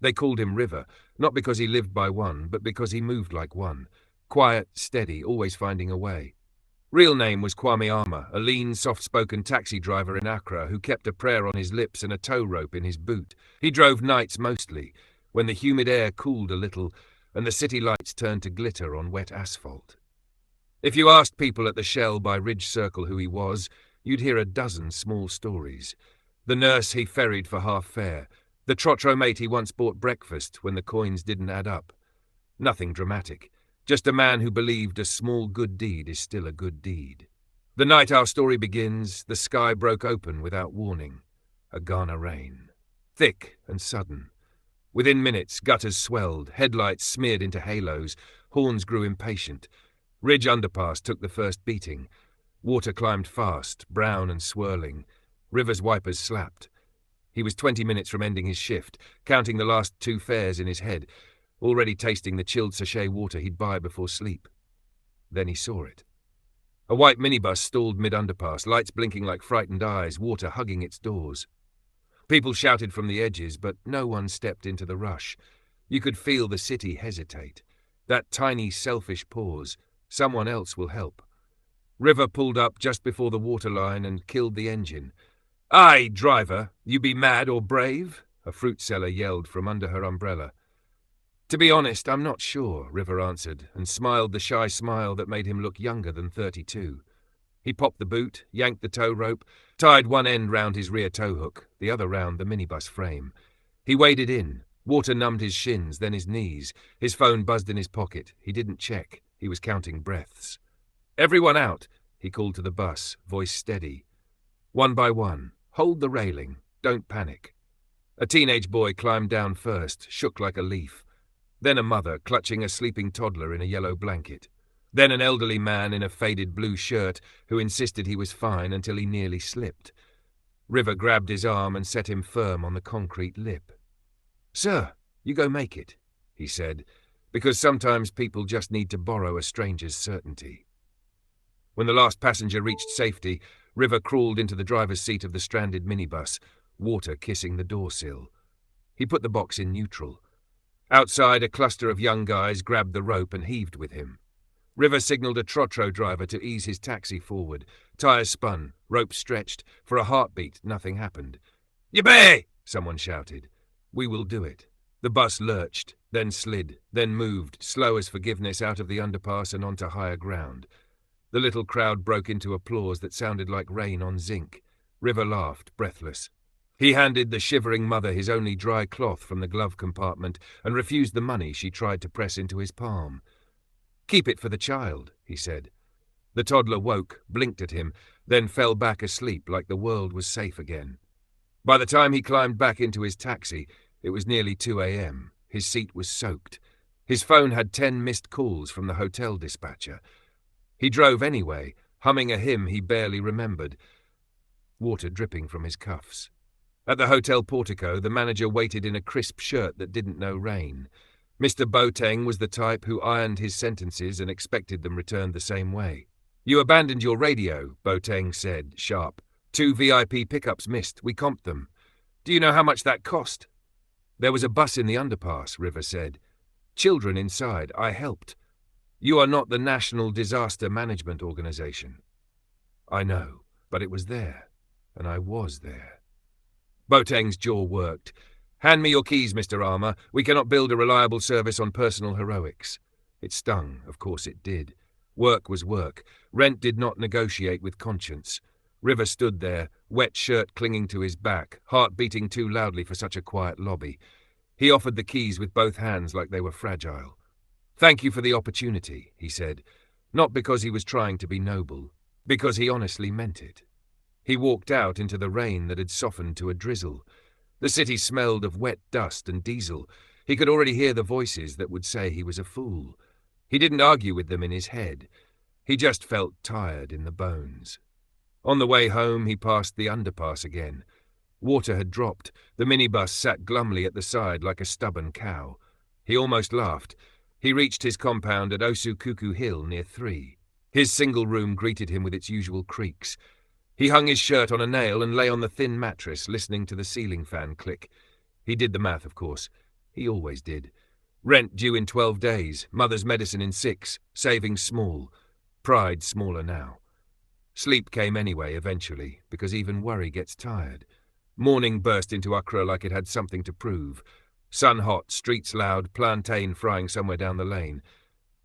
They called him River, not because he lived by one, but because he moved like one. Quiet, steady, always finding a way. Real name was Kwame Armour, a lean, soft-spoken taxi driver in Accra who kept a prayer on his lips and a tow rope in his boot. He drove nights mostly, when the humid air cooled a little and the city lights turned to glitter on wet asphalt. If you asked people at the Shell by Ridge Circle who he was, you'd hear a dozen small stories. The nurse he ferried for half fare, the trotro mate he once bought breakfast when the coins didn't add up. Nothing dramatic. Just a man who believed a small good deed is still a good deed. The night our story begins, the sky broke open without warning. A Ghana rain. Thick and sudden. Within minutes, gutters swelled, headlights smeared into halos, horns grew impatient. Ridge underpass took the first beating. Water climbed fast, brown and swirling. River's wipers slapped. He was 20 minutes from ending his shift, counting the last 2 fares in his head, already tasting the chilled sachet water he'd buy before sleep. Then he saw it. A white minibus stalled mid-underpass, lights blinking like frightened eyes, water hugging its doors. People shouted from the edges, but no one stepped into the rush. You could feel the city hesitate. That tiny, selfish pause. Someone else will help. River pulled up just before the waterline and killed the engine. "Aye, driver, you be mad or brave?" a fruit seller yelled from under her umbrella. "To be honest, I'm not sure," River answered, and smiled the shy smile that made him look younger than 32. He popped the boot, yanked the tow rope, tied one end round his rear tow hook, the other round the minibus frame. He waded in. Water numbed his shins, then his knees. His phone buzzed in his pocket. He didn't check. He was counting breaths. "Everyone out," he called to the bus, voice steady. "One by one. Hold the railing. Don't panic." A teenage boy climbed down first, shook like a leaf. Then a mother, clutching a sleeping toddler in a yellow blanket. Then an elderly man in a faded blue shirt who insisted he was fine until he nearly slipped. River grabbed his arm and set him firm on the concrete lip. "Sir, you go make it," he said, because sometimes people just need to borrow a stranger's certainty. When the last passenger reached safety, River crawled into the driver's seat of the stranded minibus, water kissing the door sill. He put the box in neutral. Outside, a cluster of young guys grabbed the rope and heaved with him. River signaled a trotro driver to ease his taxi forward. Tires spun, rope stretched. For a heartbeat, nothing happened. "Yippee!" someone shouted. "We will do it." The bus lurched, then slid, then moved, slow as forgiveness, out of the underpass and onto higher ground. The little crowd broke into applause that sounded like rain on zinc. River laughed, breathless. He handed the shivering mother his only dry cloth from the glove compartment and refused the money she tried to press into his palm. "Keep it for the child," he said. The toddler woke, blinked at him, then fell back asleep like the world was safe again. By the time he climbed back into his taxi, it was nearly 2 a.m. His seat was soaked. His phone had 10 missed calls from the hotel dispatcher. He drove anyway, humming a hymn he barely remembered, water dripping from his cuffs. At the hotel portico, the manager waited in a crisp shirt that didn't know rain. Mr. Boateng was the type who ironed his sentences and expected them returned the same way. "You abandoned your radio," Boateng said, sharp. 2 VIP pickups missed. We comped them. Do you know how much that cost?" "There was a bus in the underpass," River said. "Children inside. I helped. You are not the National Disaster Management Organization." "I know, but it was there, and I was there." Boateng's jaw worked. "Hand me your keys, Mr. Armour. We cannot build a reliable service on personal heroics." It stung, of course it did. Work was work. Rent did not negotiate with conscience. River stood there, wet shirt clinging to his back, heart beating too loudly for such a quiet lobby. He offered the keys with both hands like they were fragile. "Thank you for the opportunity," he said, not because he was trying to be noble, because he honestly meant it. He walked out into the rain that had softened to a drizzle. The city smelled of wet dust and diesel. He could already hear the voices that would say he was a fool. He didn't argue with them in his head. He just felt tired in the bones. On the way home, he passed the underpass again. Water had dropped. The minibus sat glumly at the side like a stubborn cow. He almost laughed. He reached his compound at Osukuku Hill near 3. His single room greeted him with its usual creaks. He hung his shirt on a nail and lay on the thin mattress, listening to the ceiling fan click. He did the math, of course. He always did. Rent due in 12 days, mother's medicine in 6, savings small, pride smaller now. Sleep came anyway eventually, because even worry gets tired. Morning burst into Accra like it had something to prove. Sun hot, streets loud, plantain frying somewhere down the lane.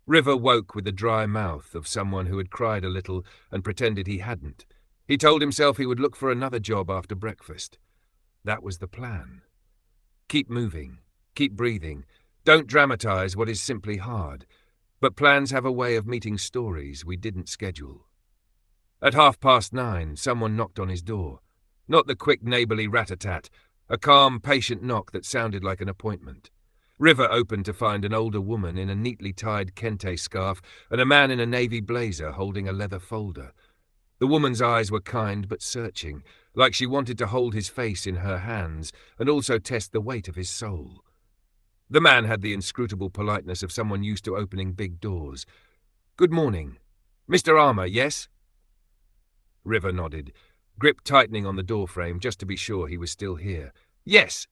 River woke with the dry mouth of someone who had cried a little and pretended he hadn't. He told himself he would look for another job after breakfast. That was the plan. Keep moving. Keep breathing. Don't dramatize what is simply hard. But plans have a way of meeting stories we didn't schedule. At 9:30, someone knocked on his door. Not the quick neighbourly rat-a-tat, a calm, patient knock that sounded like an appointment. River opened to find an older woman in a neatly tied kente scarf and a man in a navy blazer holding a leather folder. The woman's eyes were kind but searching, like she wanted to hold his face in her hands and also test the weight of his soul. The man had the inscrutable politeness of someone used to opening big doors. "Good morning. Mr. Armour, yes?" River nodded, grip tightening on the doorframe just to be sure he was still here. "Yes."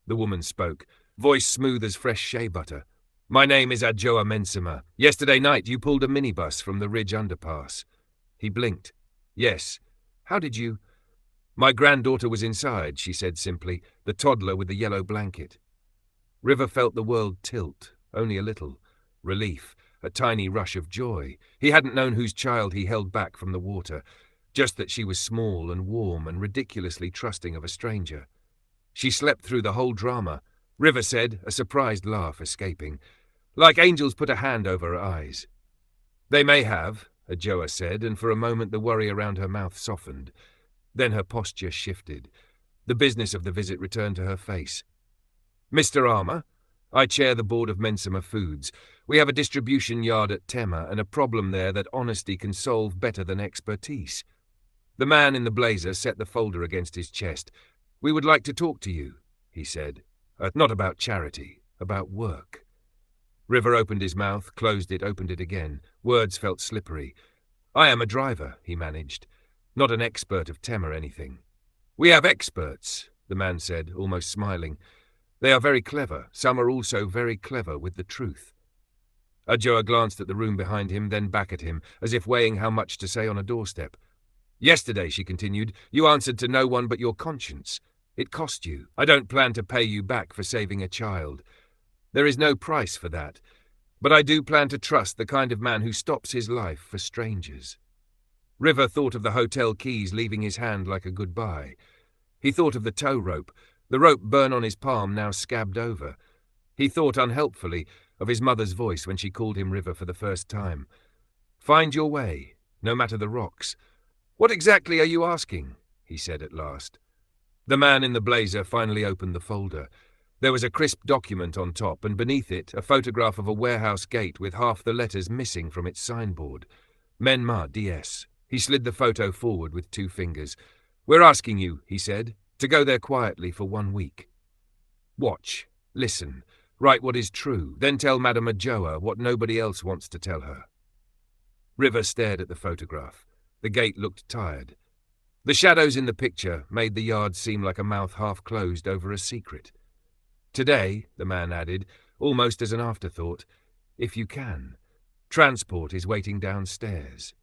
The woman spoke, voice smooth as fresh shea butter. "My name is Adjoa Mensima. Yesterday night you pulled a minibus from the Ridge underpass." He blinked. "Yes. How did you—" "My granddaughter was inside," she said simply, "the toddler with the yellow blanket." River felt the world tilt, only a little. Relief, a tiny rush of joy. He hadn't known whose child he held back from the water, just that she was small and warm and ridiculously trusting of a stranger. She slept through the whole drama, River said, a surprised laugh escaping. Like angels put a hand over her eyes. "They may have," Adjoa said, and for a moment the worry around her mouth softened. Then her posture shifted. The business of the visit returned to her face. "Mr. Armour, I chair the board of Mensima Foods. We have a distribution yard at Tema and a problem there that honesty can solve better than expertise." The man in the blazer set the folder against his chest. "We would like to talk to you," he said. "Not about charity, about work." River opened his mouth, closed it, opened it again. Words felt slippery. "I am a driver," he managed. "Not an expert of Tema anything." "We have experts," the man said, almost smiling. "They are very clever. Some are also very clever with the truth." Adjoa glanced at the room behind him, then back at him, as if weighing how much to say on a doorstep. "Yesterday," she continued, "you answered to no one but your conscience. It cost you. I don't plan to pay you back for saving a child. There is no price for that. But I do plan to trust the kind of man who stops his life for strangers." River thought of the hotel keys leaving his hand like a goodbye. He thought of the tow rope, the rope burn on his palm now scabbed over. He thought unhelpfully of his mother's voice when she called him River for the first time. "Find your way, no matter the rocks." "What exactly are you asking?" he said at last. The man in the blazer finally opened the folder. There was a crisp document on top, and beneath it a photograph of a warehouse gate with half the letters missing from its signboard. Menma DS. He slid the photo forward with 2 fingers. "We're asking you," he said, "to go there quietly for 1 week. Watch, listen, write what is true, then tell Madame Adjoa what nobody else wants to tell her." River stared at the photograph. The gate looked tired. The shadows in the picture made the yard seem like a mouth half closed over a secret. "Today," the man added, almost as an afterthought, "if you can. Transport is waiting downstairs."